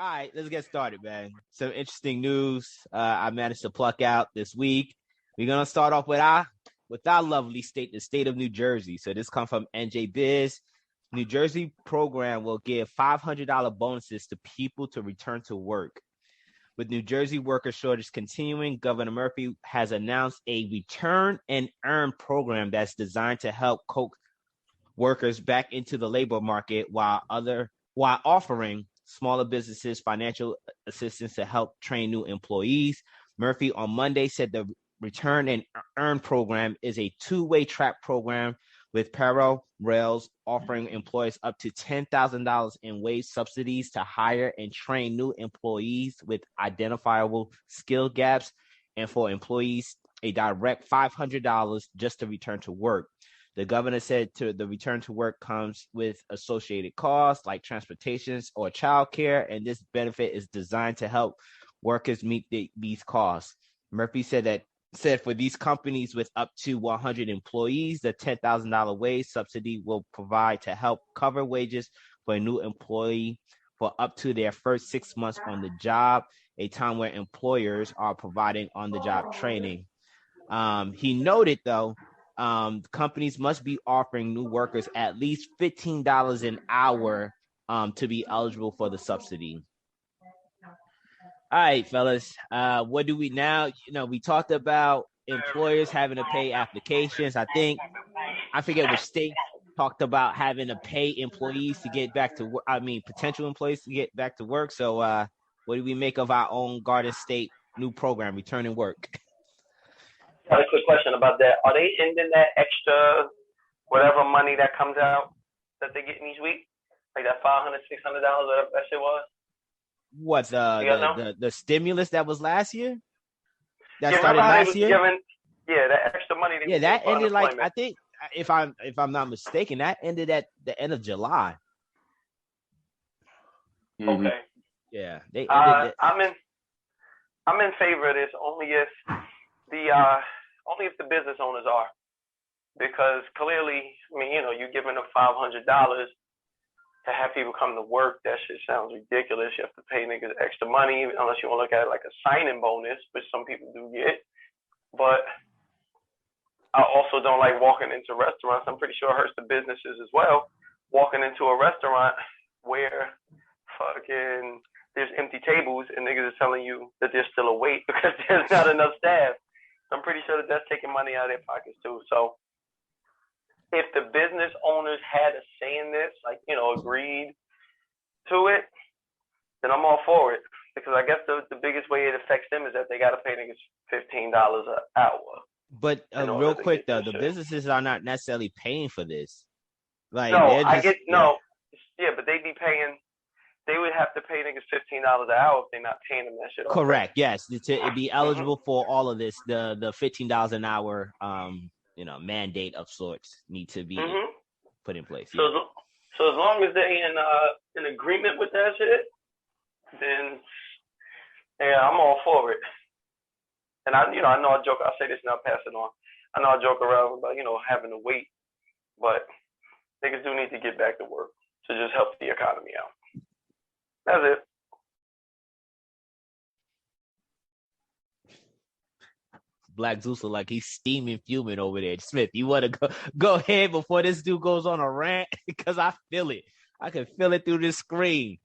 All right, let's get started, man. Some interesting news I managed to pluck out this week. We're gonna start off with our lovely state, the state of New Jersey. So this comes from NJ Biz. New Jersey program will give $500 bonuses to people to return to work. With New Jersey worker shortage continuing, Governor Murphy has announced a return and earn program that's designed to help coax workers back into the labor market while offering smaller businesses financial assistance to help train new employees. Murphy on Monday said the Return and Earn program is a two-way track program with parallel rails offering employers up to $10,000 in wage subsidies to hire and train new employees with identifiable skill gaps, and for employees a direct $500 just to return to work. The governor said the return to work comes with associated costs like transportations or childcare, and this benefit is designed to help workers meet these costs. Murphy said for these companies with up to 100 employees, the $10,000 wage subsidy will provide to help cover wages for a new employee for up to their first 6 months on the job, a time where employers are providing on-the-job training. He noted, though, companies must be offering new workers at least $15 an hour to be eligible for the subsidy. All right, fellas. What do we now? We talked about employers having to pay applications. I forget which state talked about having to pay employees to get back to work. Potential employees to get back to work. So what do we make of our own Garden State new program, Returning Work? Got a quick question about that. Are they ending that extra whatever money that comes out that they're getting each week? Like that $500, $600, whatever that shit was? What, the stimulus that was last year? That started last year? That extra money. Yeah, that ended I think, if I'm not mistaken, that ended at the end of July. Mm-hmm. Okay. Yeah, they ended I'm in favor of this only if the business owners are, because clearly, you're giving them $500 to have people come to work. That shit sounds ridiculous. You have to pay niggas extra money unless you want to look at it like a signing bonus, which some people do get. But I also don't like walking into restaurants. I'm pretty sure it hurts the businesses as well. Walking into a restaurant where fucking there's empty tables and niggas are telling you that there's still a wait because there's not enough staff. I'm pretty sure that that's taking money out of their pockets too. So if the business owners had a say in this, agreed to it, then I'm all for it. Because I guess the biggest way it affects them is that they got to pay niggas $15 an hour. But real quick though, the businesses are not necessarily paying for this. Like, but they'd be paying. They would have to pay niggas $15 an hour if they're not paying them that shit. Correct. Yes, to be eligible for all of this, the $15 an hour, mandate of sorts need to be put in place. So, so as long as they in agreement with that shit, then I'm all for it. And I know I joke. I'll say this and I'll pass it on. I know I joke around about having to wait, but niggas do need to get back to work to just help the economy out. That's it. Black Zeus look like he's steaming, fuming over there. Smith, you want to go ahead before this dude goes on a rant? Because I feel it. I can feel it through this screen.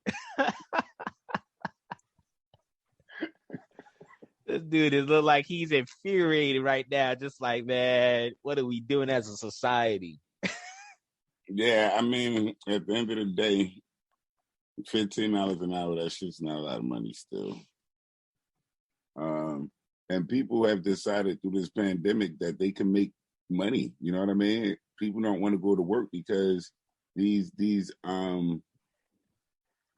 This dude is look like he's infuriated right now. Just like, man, what are we doing as a society? Yeah, at the end of the day, $15 an hour, that shit's not a lot of money still. And people have decided through this pandemic that they can make money. You know what I mean? People don't want to go to work because these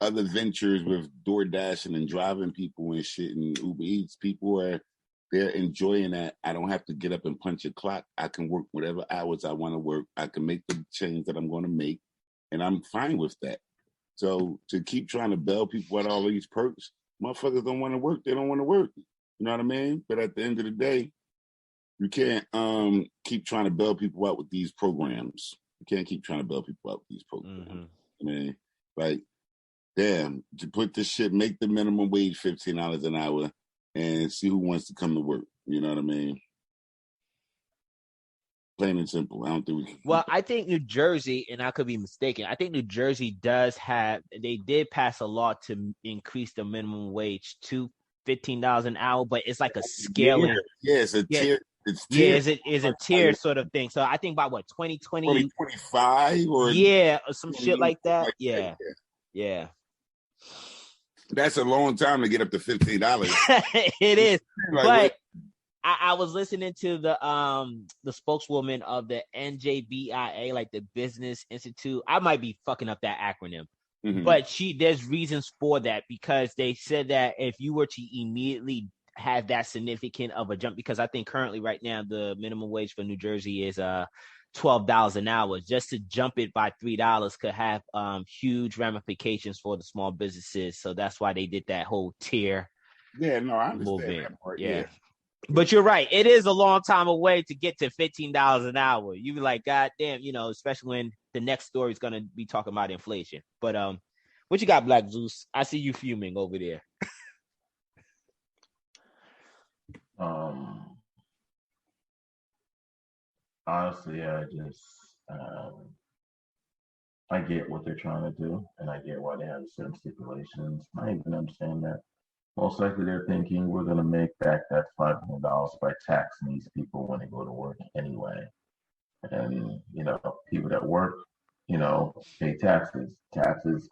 other ventures with DoorDashing and driving people and shit and Uber Eats, they're enjoying that. I don't have to get up and punch a clock. I can work whatever hours I want to work. I can make the change that I'm going to make, and I'm fine with that. So to keep trying to bail people out all these perks, motherfuckers don't want to work. They don't want to work. You know what I mean? But at the end of the day, you can't keep trying to bail people out with these programs. You can't keep trying to bail people out with these programs. Mm-hmm. damn, to put this shit, make the minimum wage $15 an hour, and see who wants to come to work. You know what I mean? Plain and simple. I don't think we can. Well, I think New Jersey, and I could be mistaken, I think New Jersey they did pass a law to increase the minimum wage to $15 an hour, but it's like a scaling. Yeah, it's a tier. It's tiered. Is a tier sort of thing. So I think by 2020, 2025 or or some shit like that. Yeah. That's a long time to get up to $15. It is, but I was listening to the spokeswoman of the NJBIA, like the Business Institute. I might be fucking up that acronym, but there's reasons for that, because they said that if you were to immediately have that significant of a jump, because I think currently right now the minimum wage for New Jersey is $12 an hour. Just to jump it by $3 could have huge ramifications for the small businesses. So that's why they did that whole tier. Yeah, no, I understand that part. Yeah. But you're right. It is a long time away to get to $15 an hour. You be like, God damn, especially when the next story is going to be talking about inflation. But what you got, Black Zeus? I see you fuming over there. Honestly, I get what they're trying to do, and I get why they have certain stipulations. I even understand that. Most likely they're thinking we're going to make back that $500 by taxing these people when they go to work anyway. And, people that work, pay taxes. Taxes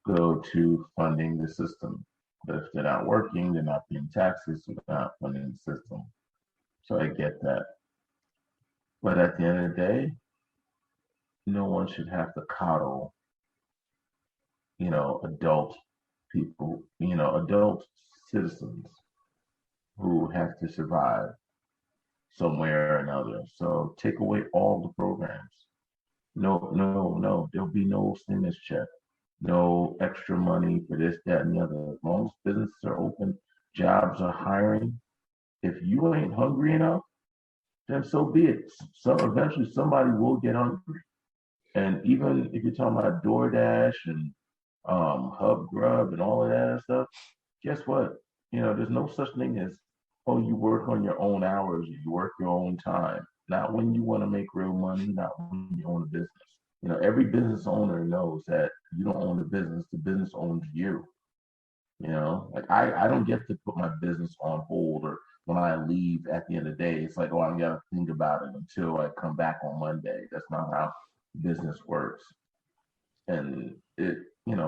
go to funding the system. But if they're not working, they're not paying taxes, so they're not funding the system. So I get that. But at the end of the day, no one should have to coddle, adult people, adult citizens who have to survive somewhere or another. So take away all the programs. No. There'll be no stimulus check, no extra money for this, that, and the other. As long as businesses are open, jobs are hiring. If you ain't hungry enough, then so be it. So eventually somebody will get hungry. And even if you're talking about DoorDash and Hub Grub and all of that stuff, guess what? There's no such thing as, you work on your own hours, you work your own time. Not when you want to make real money, not when you own a business. Every business owner knows that you don't own the business owns you. Like I don't get to put my business on hold, or when I leave at the end of the day, it's like, I got to think about it until I come back on Monday. That's not how business works. And it,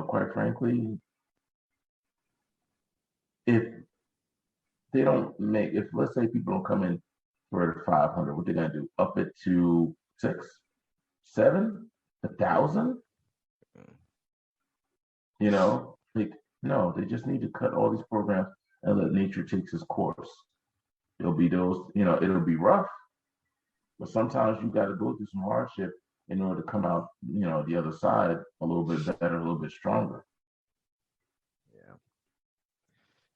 quite frankly, if let's say people don't come in for 500, what they're going to do? Up it to 6, 7, 1,000? No, they just need to cut all these programs and let nature take its course. There'll be those, it'll be rough, but sometimes you got to go through some hardship in order to come out, the other side a little bit better, a little bit stronger. Yeah.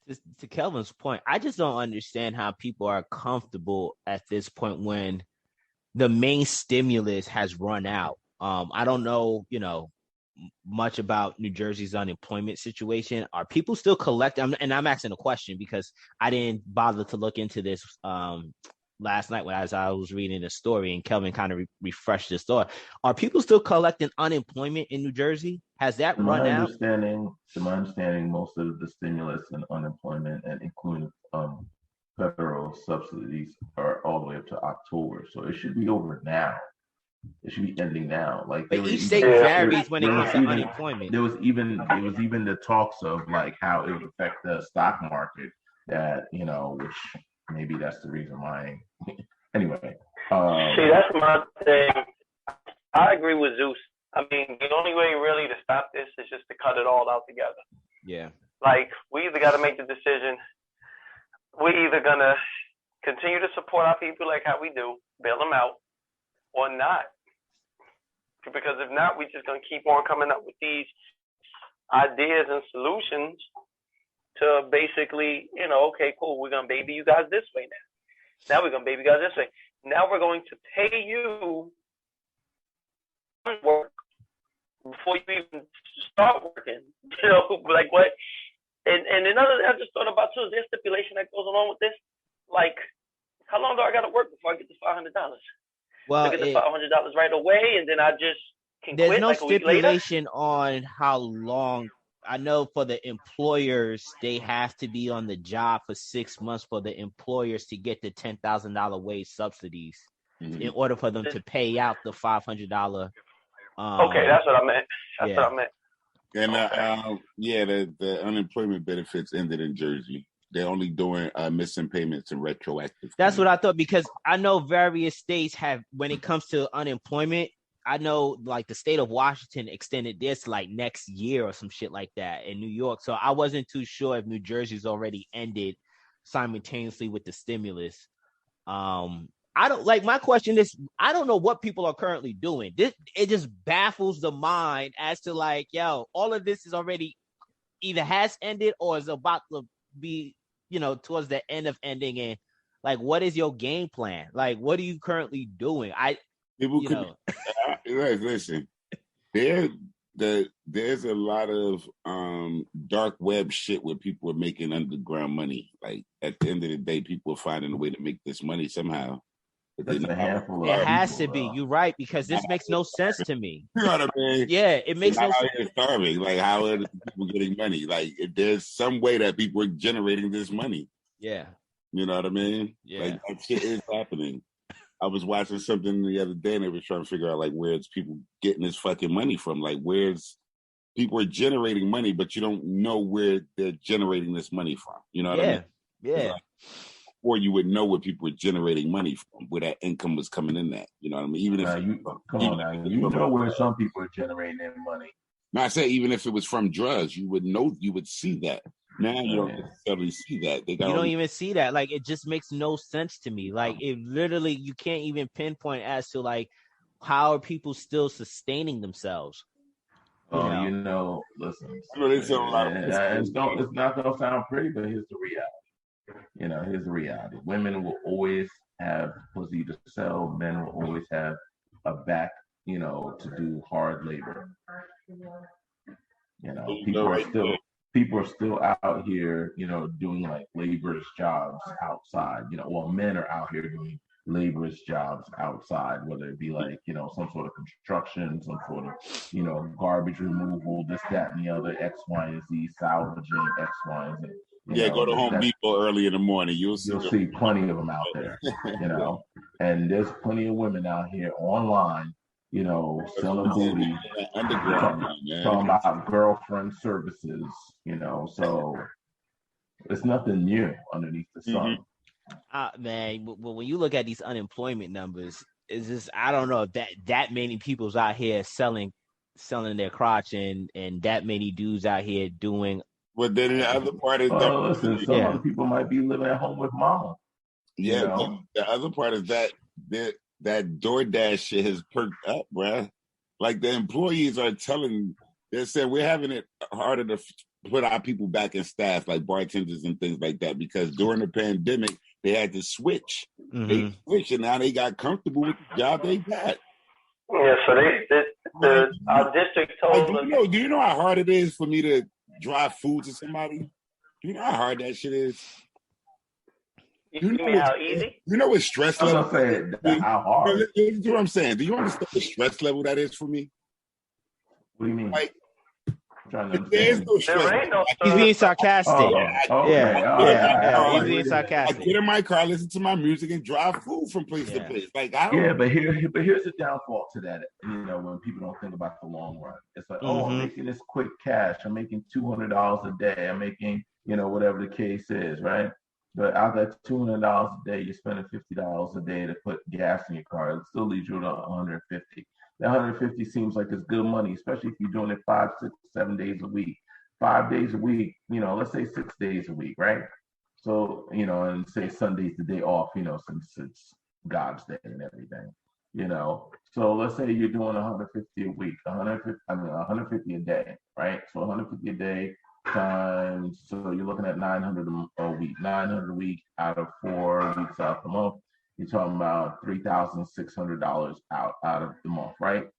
Just to Kelvin's point, I just don't understand how people are comfortable at this point when the main stimulus has run out. I don't know, much about New Jersey's unemployment situation. Are people still collecting? And I'm asking a question because I didn't bother to look into this last night as I was reading the story, and Kelvin kind of refreshed the story. Are people still collecting unemployment in New Jersey? Has that run out? To my understanding, most of the stimulus and unemployment, and including federal subsidies, are all the way up to October. So it should be over now. It should be ending now. Like, but each state varies when it comes to unemployment. There was even the talks of like how it would affect the stock market. That which maybe that's the reason why. Anyway, see, that's my thing. I agree with Zeus. I mean, the only way really to stop this is just to cut it all out together. Yeah. Like, we either got to make the decision. We're either gonna continue to support our people like how we do, bail them out, or not. Because if not, we're just going to keep on coming up with these ideas and solutions to basically, okay, cool, we're going to baby you guys this way now. Now we're going to baby you guys this way. Now we're going to pay you work before you even start working. You know, like what? And another thing I just thought about too is there stipulation that goes along with this. Like, how long do I got to work before I get the $500? Well, I get the $500 right away, and then I just can there's quit no like a week later. stipulation on how long. I know for the employers, they have to be on the job for 6 months for the employers to get the $10,000 wage subsidies in order for them to pay out the $500. Okay, that's what I meant. That's what I meant. And the unemployment benefits ended in Jersey. They're only doing missing payments and retroactive. That's what I thought, because I know various states have, when it comes to unemployment, I know like the state of Washington extended this like next year or some shit like that in New York. So I wasn't too sure if New Jersey's already ended simultaneously with the stimulus. I don't like, my question is, I don't know what people are currently doing. It just baffles the mind as to like, yo, all of this is already either has ended or is about to be, towards the end of ending. And like, what is your game plan? Like, what are you currently doing? Listen, there's a lot of dark web shit where people are making underground money. Like at the end of the day, people are finding a way to make this money somehow. It has to be. You're right, because this makes no sense to me. You know what I mean? Yeah, it makes no sense. They're starving. Like, how are people getting money? Like, if there's some way that people are generating this money. Yeah. You know what I mean? Yeah. Like, that shit is happening. I was watching something the other day and they were trying to figure out, like, where's people getting this fucking money from? Like, where's people are generating money, but you don't know where they're generating this money from. You know what I mean? Yeah. Like, or you would know where people were generating money from, where that income was coming in at. You know what I mean? Even if you know where some people are generating their money. No, I say even if it was from drugs, you would know, you would see that. Now you don't necessarily see that. You don't even see that. Like, it just makes no sense to me. Like, it literally, you can't even pinpoint as to like, how are people still sustaining themselves? Listen. It's not gonna sound pretty, but here's the reality. Here's the reality. Women will always have pussy to sell. Men will always have a back, to do hard labor. People are still out here, doing like laborers jobs outside. Men are out here doing laborers jobs outside, whether it be like, some sort of construction, some sort of, garbage removal, this, that, and the other, X, Y, and Z, salvaging X, Y, and Z. Go to Home Depot early in the morning. You'll see plenty of them out there, and there's plenty of women out here online, selling booty, talking about girlfriend services, so it's nothing new underneath the sun. Man, but when you look at these unemployment numbers, it's just, I don't know if that many people's out here selling their crotch and that many dudes out here doing. But then the other part is some other people might be living at home with mama. Yeah, but the other part is that DoorDash shit has perked up, bruh. Like, the employees are they're saying we're having it harder to put our people back in staff, like bartenders and things like that, because during the pandemic they had to switch. Mm-hmm. They switched, and now they got comfortable with the job they got. Yeah, so our district told us. Do you know how hard it is for me to drive food to somebody? Do you know how hard that shit is? You mean how easy? You know what stress level? How hard? You know what I'm saying? Do you understand the stress level that is for me? What do you mean? Like, there's no stress. He's being sarcastic. He's being sarcastic. I get in my car, listen to my music, and drive food from place to place. Like, but here's the downfall to that. When people don't think about the long run, it's like, I'm making this quick cash. I'm making $200 a day. I'm making, whatever the case is, right? But out of that $200 a day, you're spending $50 a day to put gas in your car. It still leaves you with $150. That $150 seems like it's good money, especially if you're doing it 5, 6, 7 days a week. 5 days a week, let's say 6 days a week, right? So, and say Sunday's the day off, since it's God's day and everything, So let's say you're doing 150 a week, 150 a day, right? So 150 a day times, so you're looking at 900 a week. 900 a week out of 4 weeks out of the month. You're talking about $3,600 out of the month, right?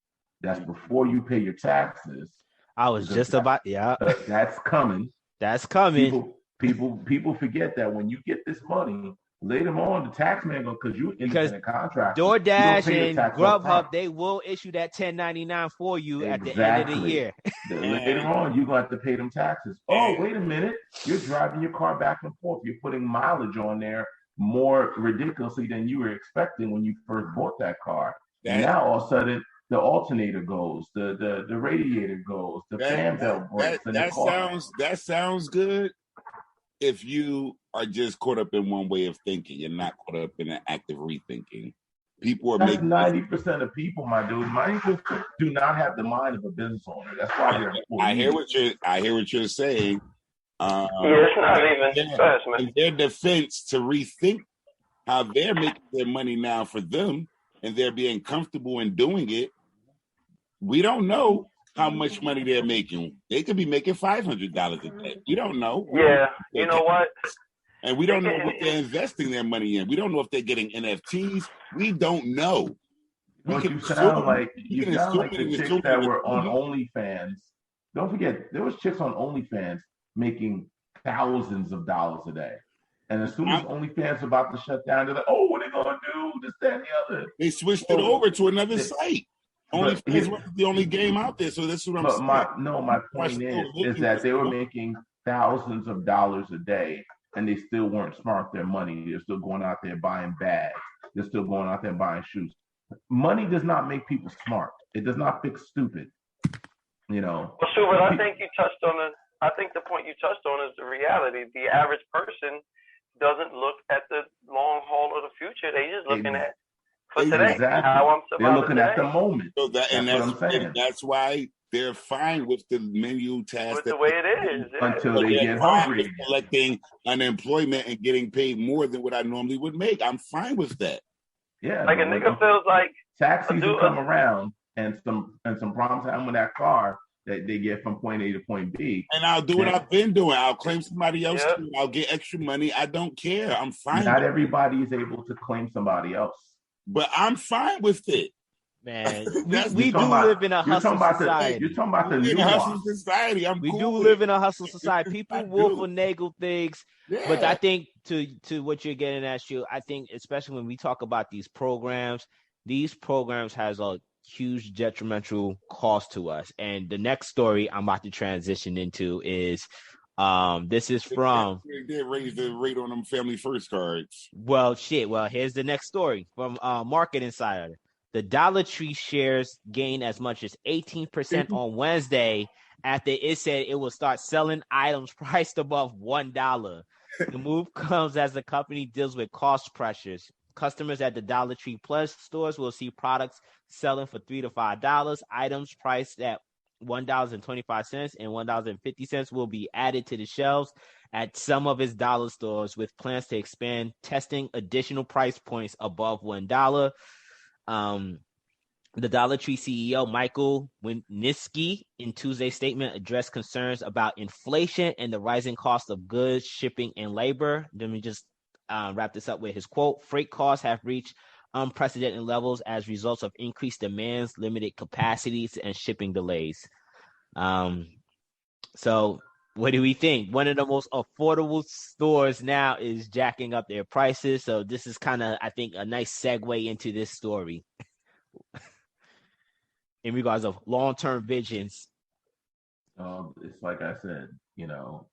That's before you pay your taxes. I was just about, yeah. That's coming. That's coming. People forget that when you get this money, later on, the tax man go, because you're independent contractor. DoorDash and Grubhub, they will issue that 1099 for you at the end of the year. Later on, you're going to have to pay them taxes. Oh, wait a minute. You're driving your car back and forth. You're putting mileage on there more ridiculously than you were expecting when you first bought that car. And now all of a sudden, the alternator goes, the radiator goes, the fan belt breaks. That sounds good if you are just caught up in one way of thinking. You're not caught up in an active rethinking. People are making 90% of people, my dude. Many people do not have the mind of a business owner. That's why they're employees. I hear what you're saying. It's not even fast, man. In their defense, to rethink how they're making their money now for them, and they're being comfortable in doing it. We don't know how much money they're making. They could be making $500 a day. We don't know. Yeah, you know what? And we don't know what they're investing their money in. We don't know if they're getting NFTs. We don't know. You sound like the chicks that were on OnlyFans. Don't forget, there was chicks on OnlyFans making thousands of dollars a day. And as soon as OnlyFans are about to shut down, they're like, oh, what are they going to do? This, that, and the other. They switched it over to another site. OnlyFans wasn't the only game out there, so that's what I'm saying. My point is that they were making thousands of dollars a day, and they still weren't smart with their money. They're still going out there buying bags. They're still going out there buying shoes. Money does not make people smart. It does not fix stupid. You know. Well, Schubert, I think you touched on it. I think the point you touched on is the reality. The average person doesn't look at the long haul of the future. They just looking at for today. Exactly. How I'm surviving. They're looking at the moment. So that's what I'm saying. That's why they're fine with the menu task. With the way it is. Yeah. Until they get hungry. Collecting unemployment and getting paid more than what I normally would make. I'm fine with that. Yeah. Like a nigga feels like tax season come around and some problems happen with that car that they get from point A to point B. And I'll do what I've been doing. I'll claim somebody else too. I'll get extra money. I don't care. I'm fine. Not everybody is able to claim somebody else. But I'm fine with it. Man, we do live in a hustle society. You're talking about the new hustle society. We do live in a hustle society. People will finagle things. Yeah. But I think to what you're getting at, Stu, I think especially when we talk about these programs has a huge detrimental cost to us. And the next story I'm about to transition into is this is from they raised the rate on them Family First cards. Well, here's the next story from Market Insider. The Dollar Tree shares gained as much as 18% on Wednesday after it said it will start selling items priced above $1. The move comes as the company deals with cost pressures. Customers at the Dollar Tree Plus stores will see products selling for $3 to $5. Items priced at $1.25 and $1.50 will be added to the shelves at some of its dollar stores, with plans to expand testing additional price points above $1. The Dollar Tree CEO Michael Winitsky in Tuesday's statement addressed concerns about inflation and the rising cost of goods, shipping, and labor. Let me just wrap this up with his quote: "Freight costs have reached unprecedented levels as results of increased demands, limited capacities, and shipping delays." So what do we think? One of the most affordable stores now is jacking up their prices. So this is kind of, I think, a nice segue into this story in regards of long-term visions. It's like I said,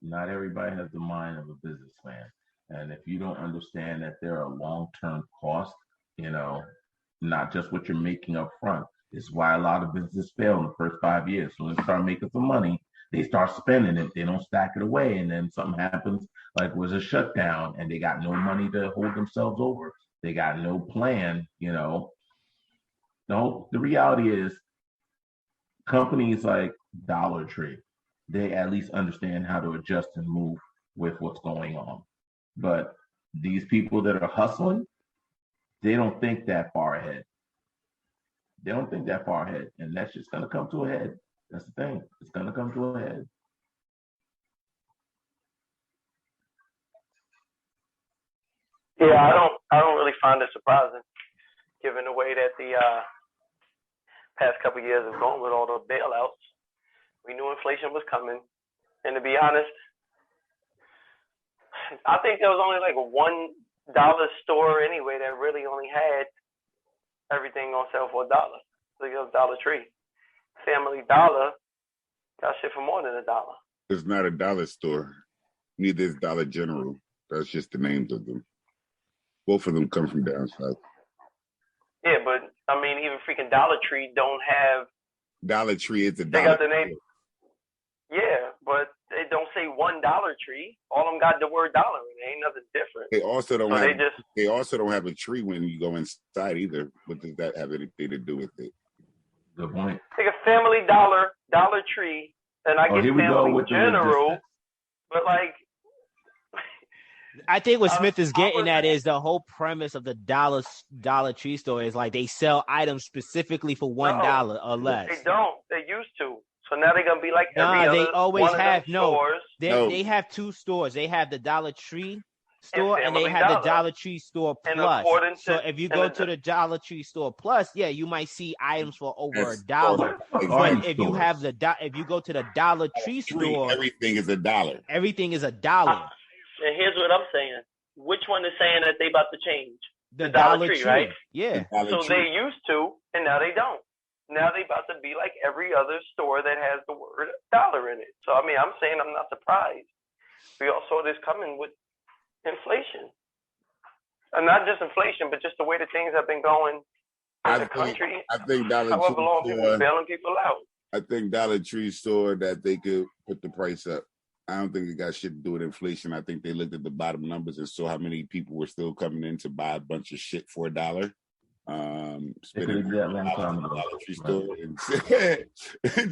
not everybody has the mind of a businessman. And if you don't understand that there are long-term costs, not just what you're making up front, is why a lot of businesses fail in the first 5 years. So when they start making some money, they start spending it. They don't stack it away. And then something happens, like was a shutdown, and they got no money to hold themselves over. They got no plan, No, the reality is companies like Dollar Tree, they at least understand how to adjust and move with what's going on. But these people that are hustling, they don't think that far ahead. And that's just going to come to a head. That's the thing. It's going to come to a head. Yeah, I don't really find it surprising, given the way that past couple of years of going with all the bailouts. We knew inflation was coming, and to be honest, I think there was only like a $1 store anyway that really only had everything on sale for $1. I think it was Dollar Tree. Family Dollar got shit for more than $1. It's not a dollar store. Neither is Dollar General. That's just the names of them. Both of them come from down south. Yeah, but I mean, even freaking Dollar Tree don't have. Dollar Tree is a dollar. They got the name. Yeah, but they don't say $1 Tree. All of them got the word dollar in it. Ain't nothing different. They also don't So have. they just. They also don't have a tree when you go inside either. What does that have anything to do with it? Good point. Take a Family Dollar, Dollar Tree, and I get here we go Family with the General, logistics. but like. I think what Smith is getting at is the whole premise of the Dollar Tree store is like they sell items specifically for $1 or less. They don't. They used to. So now they're gey're be like every other. They always one have of them stores. They have two stores. They have the Dollar Tree store and they Family have the Dollar. Dollar Tree store And plus. according to- So if you go to the Dollar Tree store plus, yeah, you might see items for over That's $1. Exactly. But if you have if you go to the Dollar Tree store, everything is $1. everything is $1. And here's what I'm saying. Which one is saying that they about to change? The Dollar Tree, right? Yeah. So they used to, and now they don't. Now they about to be like every other store that has the word dollar in it. So I mean, I'm saying I'm not surprised. We all saw this coming with inflation, and not just inflation, but just the way that things have been going in the country. I think Dollar However Tree long people store, bailing people out. I think Dollar Tree store that they could put the price up. I don't think it got shit to do with inflation. I think they looked at the bottom numbers and saw how many people were still coming in to buy a bunch of shit for $1. Spending $1 in the Dollar Tree store and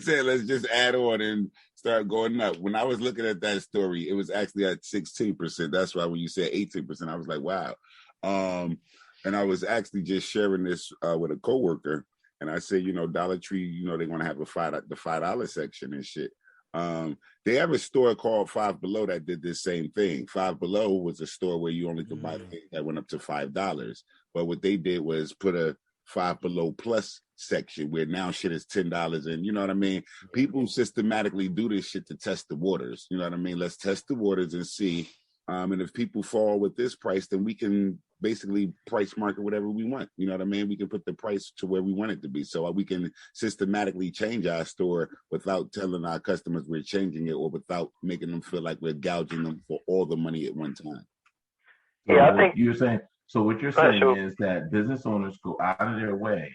said, let's just add on and start going up. When I was looking at that story, it was actually at 16%. That's why when you said 18%, I was like, wow. And I was actually just sharing this with a coworker, and I said, Dollar Tree, they're gonna have the $5 section and shit. They have a store called Five Below that did this same thing. Five Below was a store where you only could buy things that went up to $5. But what they did was put a Five Below Plus section where now shit is $10. And you know what I mean? People systematically do this shit to test the waters. You know what I mean? Let's test the waters and see. And if people fall with this price, then we can basically price market whatever we want. You know what I mean? We can put the price to where we want it to be. So we can systematically change our store without telling our customers we're changing it or without making them feel like we're gouging them for all the money at one time. Yeah, I think you're saying. So what you're saying is that business owners go out of their way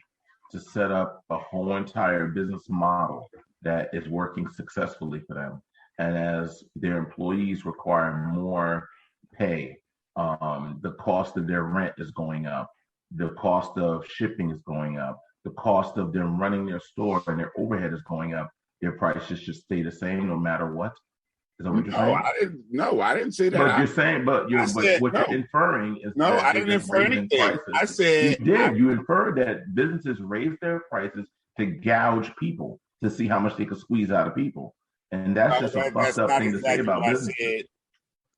to set up a whole entire business model that is working successfully for them. And as their employees require more pay, the cost of their rent is going up, the cost of shipping is going up, the cost of them running their store and their overhead is going up. Their prices should stay the same no matter what. Is that what you're saying? I didn't say that. But you're saying, what you're inferring is no, that I didn't infer anything. Prices. I said you inferred that businesses raise their prices to gouge people to see how much they can squeeze out of people. And that's just a fucked up thing to say about business.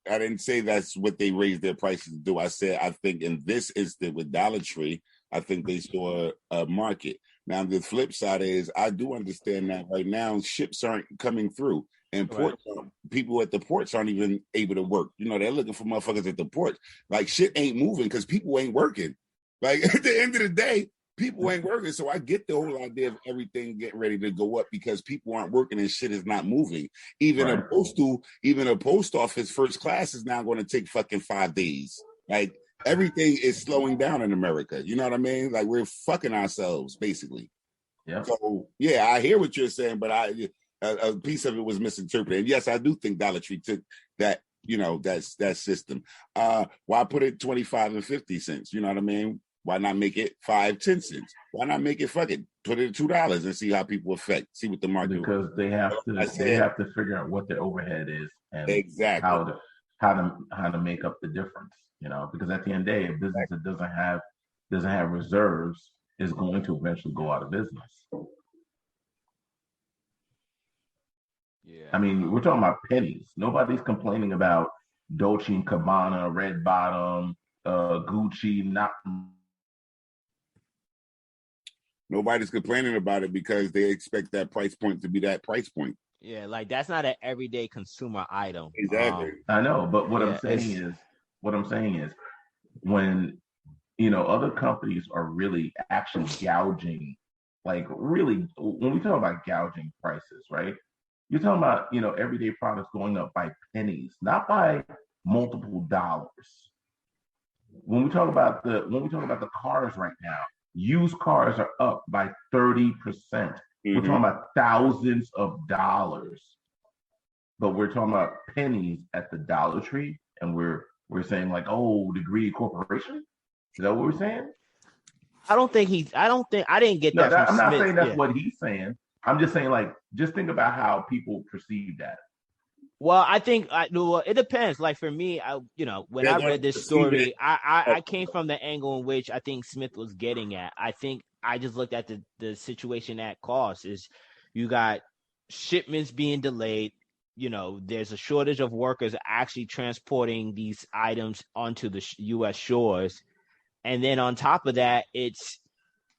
I didn't say that's what they raised their prices to do. I said, I think in this instance with Dollar Tree, I think they saw a market. Now, the flip side is I do understand that right now ships aren't coming through. And people at the ports aren't even able to work. They're looking for motherfuckers at the ports. Like, shit ain't moving because people ain't working. Like, at the end of the day, people ain't working. So I get the whole idea of everything getting ready to go up because people aren't working and shit is not moving. Even a post office first class is now going to take fucking 5 days. Like, everything is slowing down in America. You know what I mean? Like, we're fucking ourselves, basically. Yeah. So, yeah, I hear what you're saying, but a piece of it was misinterpreted. And yes, I do think Dollar Tree took that, that system. Why put it 25 and 50 cents? You know what I mean? Why not make it 5, 10 cents? Why not make it put it at $2 and see how people see what the market. Because they have to figure out what their overhead is and exactly how to make up the difference. Because at the end of the day, a business that doesn't have reserves is going to eventually go out of business. Yeah. I mean, we're talking about pennies. Nobody's complaining about Dolce & Gabbana, Red Bottom, Gucci, not. Nobody's complaining about it because they expect that price point to be that price point. Yeah, like that's not an everyday consumer item. Exactly. I know, but what Yeah, I'm saying is, when other companies are really actually gouging, like really, when we talk about gouging prices, right? You're talking about everyday products going up by pennies, not by multiple dollars. When we talk about the cars right now, used cars are up by 30%. We're talking about thousands of dollars, but we're talking about pennies at the Dollar Tree, and we're saying like, oh, the greedy corporation. Is that what we're saying? I didn't get that from I'm not Smith. saying that's what he's saying. I'm just saying, like, just think about how people perceive that. Well, I think it depends. Like for me, when I read this story, I came from the angle in which I think Smith was getting at. I think I just looked at the situation at cost is you got shipments being delayed. There's a shortage of workers actually transporting these items onto the U.S. shores. And then on top of that, it's,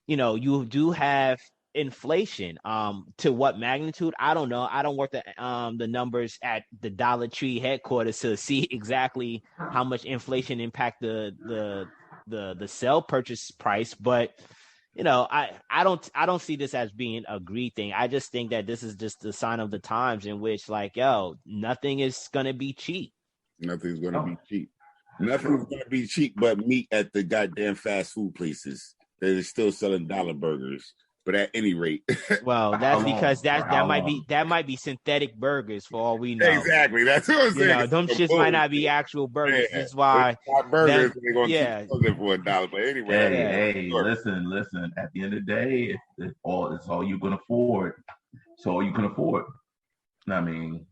you do have inflation. To what magnitude? I don't know. I don't work the numbers at the Dollar Tree headquarters to see exactly how much inflation impact the sell purchase price. But I don't see this as being a greed thing. I just think that this is just the sign of the times in which, like, nothing is gonna be cheap. Nothing's gonna be cheap. Nothing's gonna be cheap but meat at the goddamn fast food places that are still selling dollar burgers. But at any rate, well, that's because that might be synthetic burgers for all we know. Exactly, that's what I'm saying. Them shits might not be actual burgers. Yeah. That's why burgers they're gonna keep selling for $1. But anyway, hey, listen. At the end of the day, it's all you can afford. It's all you can afford. I mean.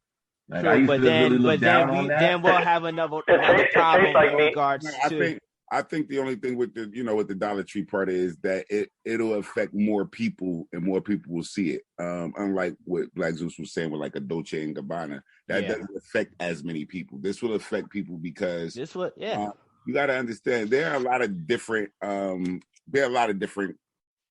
Like, true, but then we'll have another problem like in regards to. I think the only thing with the with the Dollar Tree part is that it'll affect more people and more people will see it. Unlike what Black Zeus was saying with like a Dolce and Gabbana, that doesn't affect as many people. This will affect people because you got to understand there are a lot of different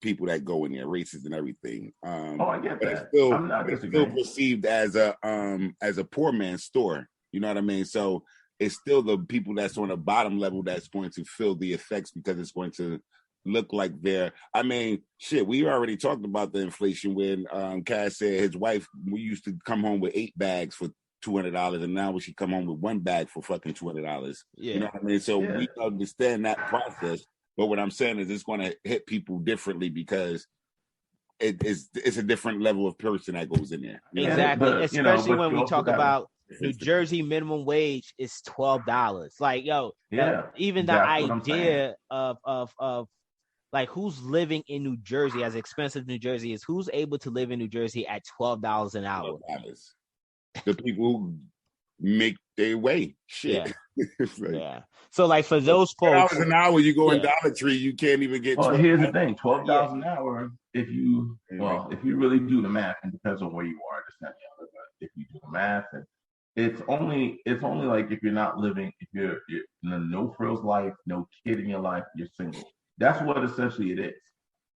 people that go in there, races and everything. I get that. It's still perceived as a poor man's store. You know what I mean? So it's still the people that's on the bottom level that's going to feel the effects because it's going to look like they're. I mean, shit. We already talked about the inflation when Cass said his wife. We used to come home with 8 bags for $200, and now we should come home with 1 bag for fucking $200. Yeah. You know what I mean? So we understand that process. But what I'm saying is it's going to hit people differently because it's a different level of person that goes in there. Exactly. Especially when we talk about New Jersey minimum wage is $12. Like, even the idea of like who's living in New Jersey, as expensive New Jersey is, who's able to live in New Jersey at $12 an hour? The people who make their way. Shit. Yeah. So like for those folks, $12 an hour, you go in Dollar Tree, you can't even get. Well, here's the thing: $12 an hour. If you really do the math, and it depends on where you are, this, that, and the other. But if you do the math, and it's only like if you're not living, if you're in a no frills life, no kid in your life, you're single. That's what essentially it is.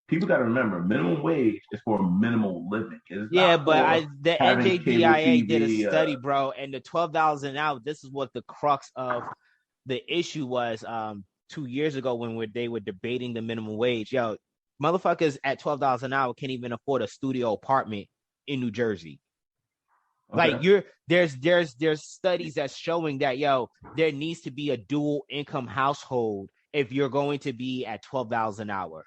People got to remember, minimum wage is for minimal living. The NJBIA did a study, bro, and the $12 an hour. This is what the crux of the issue was 2 years ago when they were debating the minimum wage. Motherfuckers at $12 an hour can't even afford a studio apartment in New Jersey. Okay. Like there's studies that's showing that there needs to be a dual income household if you're going to be at $12 an hour.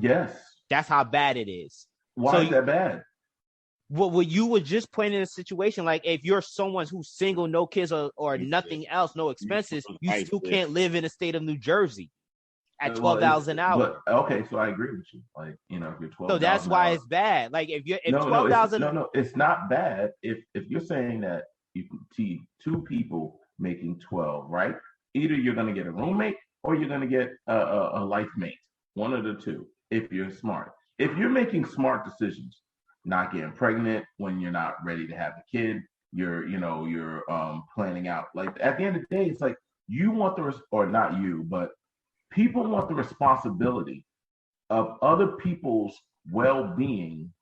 Yes. That's how bad it is. Why is that bad? Well, you were just pointing in a situation like if you're someone who's single, no kids or nothing else, no expenses, you still can't live in the state of New Jersey at $12 an hour. But, okay, so I agree with you. Like, if you're $12. So that's why it's bad. Like if $12,000. No, it's not bad. If you're saying that you can see 2 people making 12, right? Either you're gonna get a roommate or you're gonna get a life mate. One of the two. If you're smart. If you're making smart decisions, not getting pregnant when you're not ready to have a kid, you're planning out. Like at the end of the day, it's like you want or not you, but people want the responsibility of other people's well-being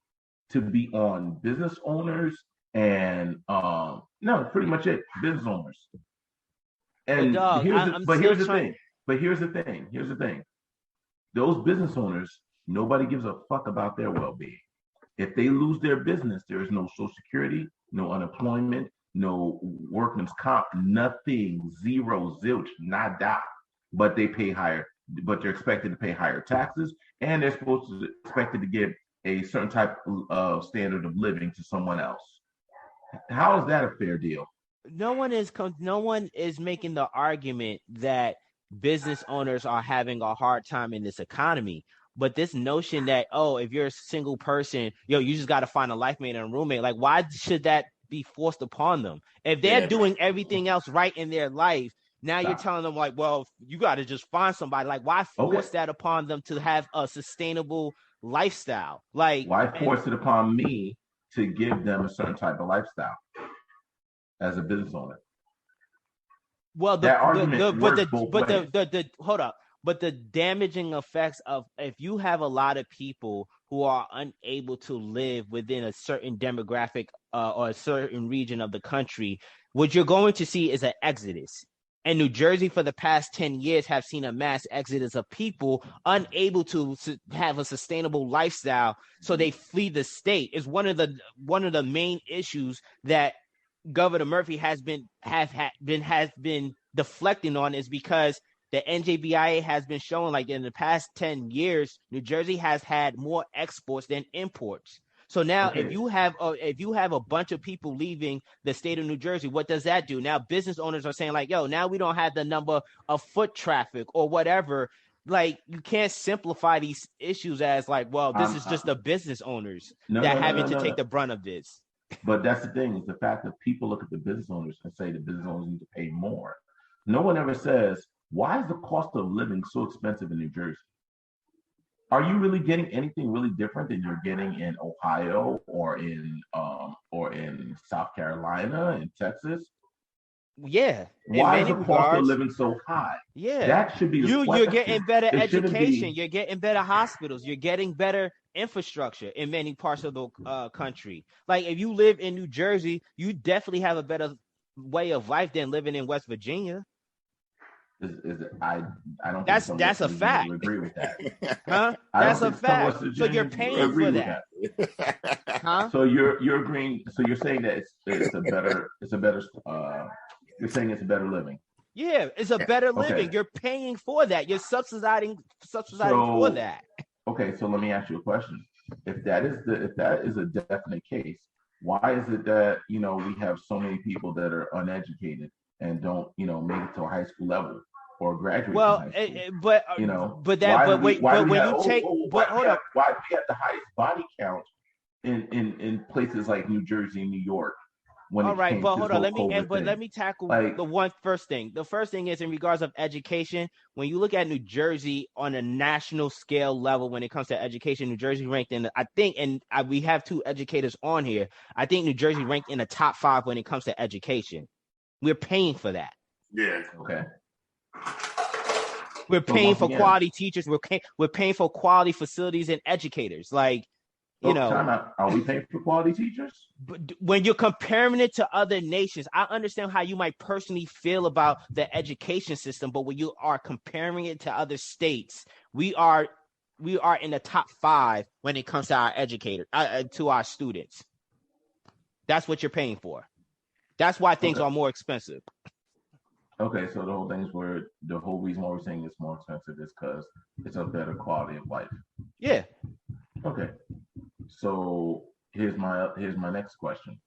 to be on business owners and no, pretty much it, business owners. And here's the thing. Those business owners, nobody gives a fuck about their well-being. If they lose their business, there is no Social Security, no unemployment, no workman's comp, nothing, zero, zilch, nada. But they're expected to pay higher taxes, and they're expected to give a certain type of standard of living to someone else. How is that a fair deal? No one is making the argument that business owners are having a hard time in this economy. But this notion that, if you're a single person, you just got to find a life mate and a roommate. Like, why should that be forced upon them? If they're doing everything else right in their life, now you're telling them, like, well, you got to just find somebody. Like, why force that upon them to have a sustainable lifestyle? Like, why force it upon me to give them a certain type of lifestyle as a business owner? Well, hold up. But the damaging effects of, if you have a lot of people who are unable to live within a certain demographic or a certain region of the country, what you're going to see is an exodus. And New Jersey, for the past 10 years, have seen a mass exodus of people unable to have a sustainable lifestyle, so they flee the state. It's one of the main issues that Governor Murphy has been deflecting on, is because the NJBIA has been showing, like, in the past 10 years, New Jersey has had more exports than imports. So now, if you have a bunch of people leaving the state of New Jersey, what does that do? Now business owners are saying, like, now we don't have the number of foot traffic or whatever. Like, you can't simplify these issues as, like, well, this is just the business owners having to take the brunt of this. But that's the thing, is the fact that people look at the business owners and say the business owners need to pay more. No one ever says, why is the cost of living so expensive in New Jersey? Are you really getting anything really different than you're getting in Ohio or in South Carolina, in Texas? Yeah. Why is the cost of living so high? Yeah. That should be the question. You're getting better education. You're getting better hospitals. You're getting better infrastructure in many parts of the country. Like, if you live in New Jersey, you definitely have a better way of life than living in West Virginia. I don't. That's a fact. Agree with that, huh? That's a fact. So you're paying for that, huh? So you're agreeing. So you're saying that it's a better. You're saying it's a better living. Yeah, it's a better living. Okay. You're paying for that. You're subsidizing for that. Okay, so let me ask you a question. If that is a definite case, why is it that we have so many people that are uneducated and don't make it to a high school level or graduate? Well, from high school? why do we have the highest body count in places like New Jersey and New York? All right, but hold on. Let me tackle the first thing. The first thing is in regards of education. When you look at New Jersey on a national scale level, when it comes to education, New Jersey ranked in, we have two educators on here. I think New Jersey ranked in the top 5 when it comes to education. We're paying for that. Yeah. Okay. We're paying for quality teachers. We're paying for quality facilities and educators. Like, are we paying for quality teachers? But when you're comparing it to other nations, I understand how you might personally feel about the education system, but when you are comparing it to other states, we are in the top 5 when it comes to our educators, to our students. That's what you're paying for. That's why things are more expensive. Okay, so the whole reason why we're saying it's more expensive is because it's a better quality of life. Yeah. Okay. So here's my next question.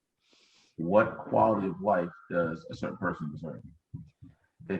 What quality of life does a certain person deserve?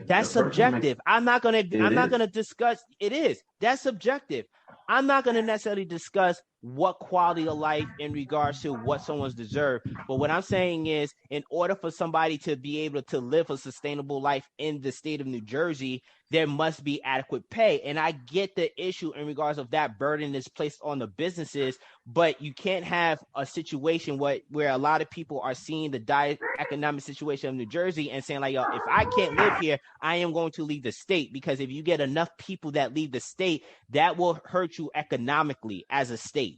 That's subjective. I'm not gonna discuss. It is. That's subjective. I'm not gonna necessarily discuss what quality of life in regards to what someone's deserved. But what I'm saying is, in order for somebody to be able to live a sustainable life in the state of New Jersey, there must be adequate pay. And I get the issue in regards of that burden is placed on the businesses, but you can't have a situation where a lot of people are seeing the dire economic situation of New Jersey and saying, like, yo, if I can't live here, I am going to leave the state. Because if you get enough people that leave the state, that will hurt you economically as a state.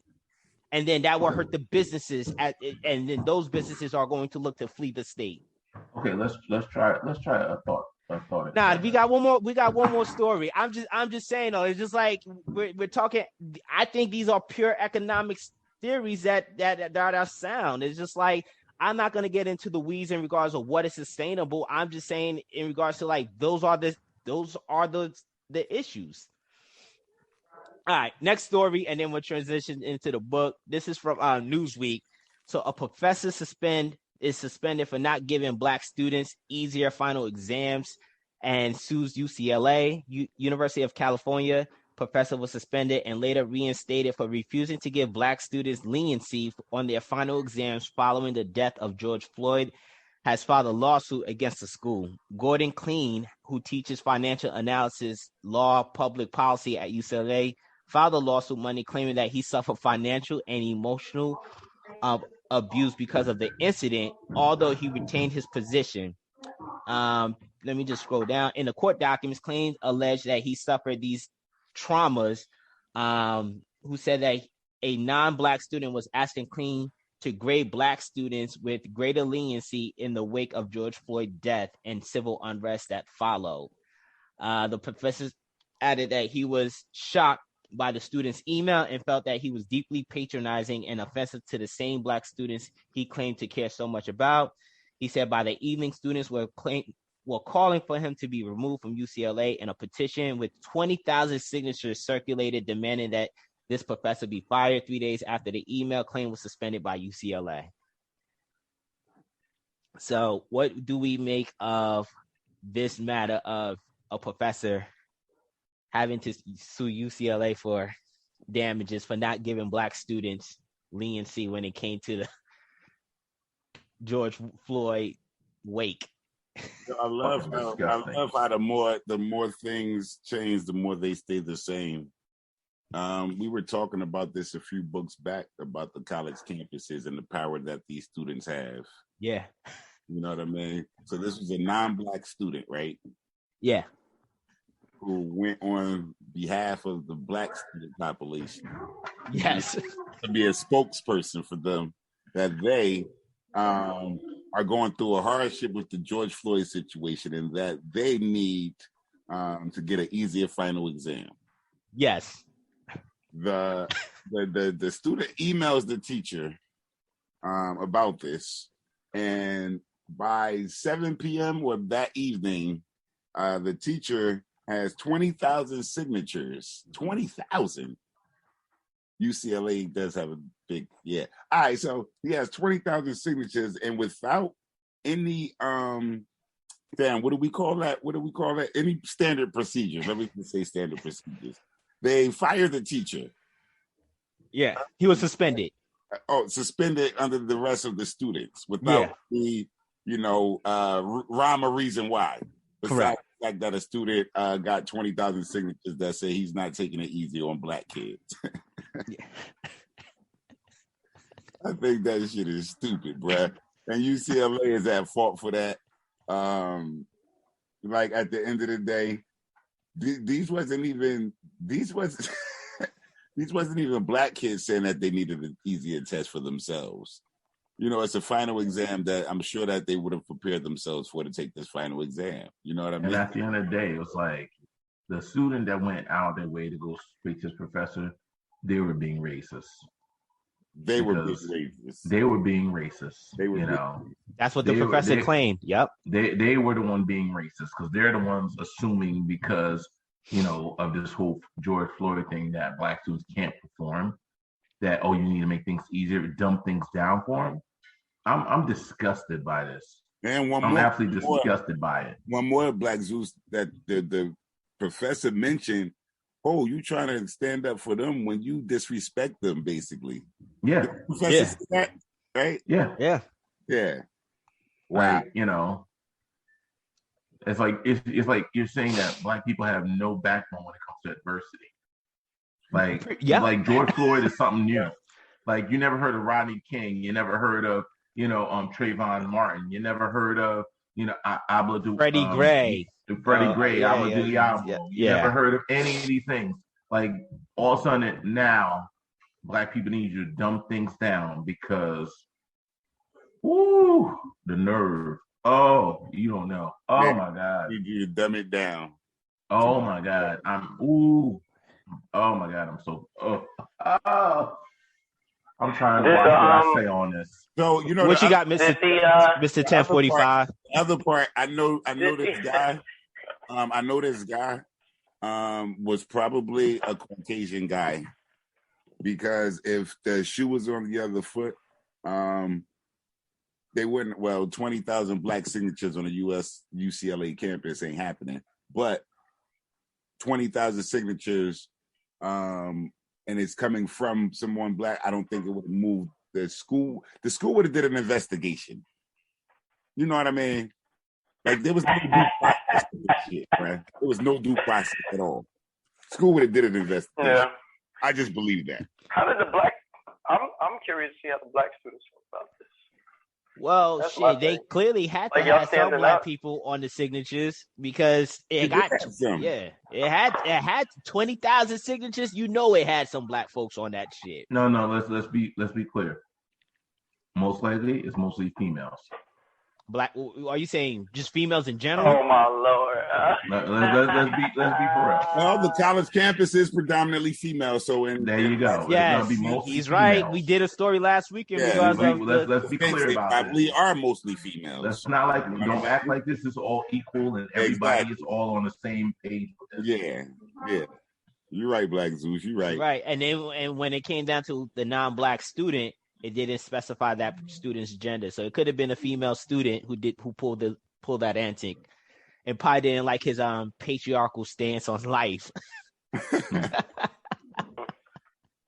and then that will hurt the businesses, and then those businesses are going to look to flee the state. Okay, let's try a thought. Nah, we got one more story. I'm just saying though, it's just like we're talking. I think these are pure economics theories that are sound. It's just like, I'm not going to get into the weeds in regards of what is sustainable. I'm just saying in regards to like those are the issues. All right, next story, and then we'll transition into the book. This is from Newsweek. So a professor is suspended for not giving Black students easier final exams and sues UCLA. University of California professor was suspended and later reinstated for refusing to give Black students leniency on their final exams following the death of George Floyd, has filed a lawsuit against the school. Gordon Clean, who teaches financial analysis, law, public policy at UCLA, filed a lawsuit Monday claiming that he suffered financial and emotional abuse because of the incident, although he retained his position. Let me just scroll down. In the court documents, Clean alleged that he suffered these traumas, who said that a non-Black student was asking Clean to grade Black students with greater leniency in the wake of George Floyd's death and civil unrest that followed. The professor added that he was shocked by the student's email and felt that he was deeply patronizing and offensive to the same Black students he claimed to care so much about. He said by the evening, students were calling for him to be removed from UCLA, and a petition with 20,000 signatures circulated demanding that this professor be fired 3 days after the email claim was suspended by UCLA. So what do we make of this matter of a professor having to sue UCLA for damages for not giving Black students leniency when it came to the George Floyd wake? I love how the more things change, the more they stay the same. We were talking about this a few books back about the college campuses and the power that these students have. Yeah. You know what I mean? So this was a non-Black student, right? Yeah. Who went on behalf of the Black student population. Yes. To be a spokesperson for them, that they are going through a hardship with the George Floyd situation and that they need to get an easier final exam. Yes. The student emails the teacher about this, and by 7 p.m. or that evening, the teacher has 20,000 signatures. 20,000. UCLA does have a big, yeah. All right, so he has 20,000 signatures, and without any what do we call that? Any standard procedures. Let me just say standard procedures. They fired the teacher. Yeah, he was suspended. Suspended under the rest of the students without the, rhyme or reason why. Besides the fact that a student got 20,000 signatures that say he's not taking it easy on Black kids. I think that shit is stupid, bruh. And UCLA is at fault for that. Like at the end of the day, these wasn't even Black kids saying that they needed an easier test for themselves. It's a final exam that I'm sure that they would have prepared themselves for to take this final exam. You know what I mean? And at the end of the day, it was like the student that went out their way to go speak to his professor, they were being racist. They were being racist. They were being racist. They were, that's what the professor claimed. Yep. They were the one being racist because they're the ones assuming because, of this whole George Floyd thing that Black students can't perform, that, you need to make things easier, dumb things down for them. I'm disgusted by this. And I'm absolutely disgusted by it. One more Black Zeus that the professor mentioned. Oh, you trying to stand up for them when you disrespect them, basically. Yeah. The professor said that, right? Yeah. Yeah. Yeah. Wow. It's like you're saying that Black people have no backbone when it comes to adversity. Like George Floyd is something new. Like you never heard of Rodney King. You never heard of, Trayvon Martin. You never heard of, Freddie Gray. Freddie Gray, Amadou Diallo. You never heard of any of these things. Like all of a sudden now, Black people need you to dumb things down because, woo, the nerve. Oh, you don't know. Oh Yeah, my God. you dumb it down. Oh my God. Oh my God. I'm so. Oh. I'm trying to watch what I say on this. So you know What you got, Mr. 1045? The other part, I know this guy. I know this guy was probably a Caucasian guy because if the shoe was on the other foot, they wouldn't. Well, 20,000 black signatures on a UCLA campus ain't happening, but 20,000 signatures, and it's coming from someone black. I don't think it would have moved the school. The school would have did an investigation. You know what I mean? Like there was no due process for this shit, right? There was no due process at all. School would have did an investigation. Yeah. I just believe that. How did the black? I'm curious to see how the black students feel about this. Well, shit, they clearly had to have some black people on the signatures because it had 20,000 signatures. You know, it had some black folks on that shit. No, let's be clear. Most likely, it's mostly females. Black? Are you saying just females in general? Oh my lord! Let's be for real. Well, the college campus is predominantly female, so there you go. Yes, he's right. We did a story last week in regards of let's be clear about it. We are mostly females. That's not like don't act like this is all equal and everybody is all on the same page. Yeah. You're right, Black Zeus. You're right. Right, and when it came down to the non-black student, it didn't specify that student's gender, so it could have been a female student who pulled that antic, and probably didn't like his patriarchal stance on life. Damn,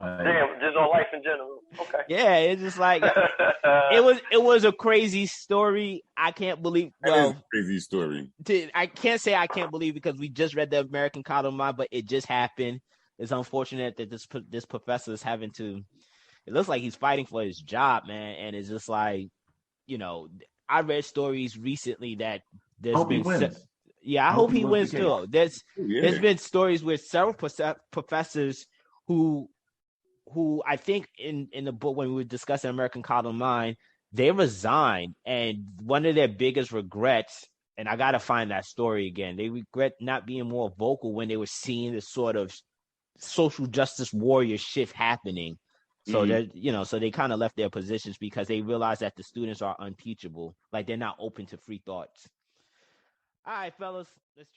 just on life in general. Okay. Yeah, it's just like it was a crazy story. I can't believe. Well, a crazy story. I can't say I can't believe because we just read the American Column Line, but it just happened. It's unfortunate that this professor is having to. It looks like he's fighting for his job, man. And it's just like, you know, I read stories recently that there's been. I hope he wins too. There's been stories with several professors who I think in the book when we were discussing American Column Line, they resigned. And one of their biggest regrets, and I got to find that story again, they regret not being more vocal when they were seeing this sort of social justice warrior shift happening. So so they kind of left their positions because they realized that the students are unteachable. Like they're not open to free thoughts. All right, fellas, let's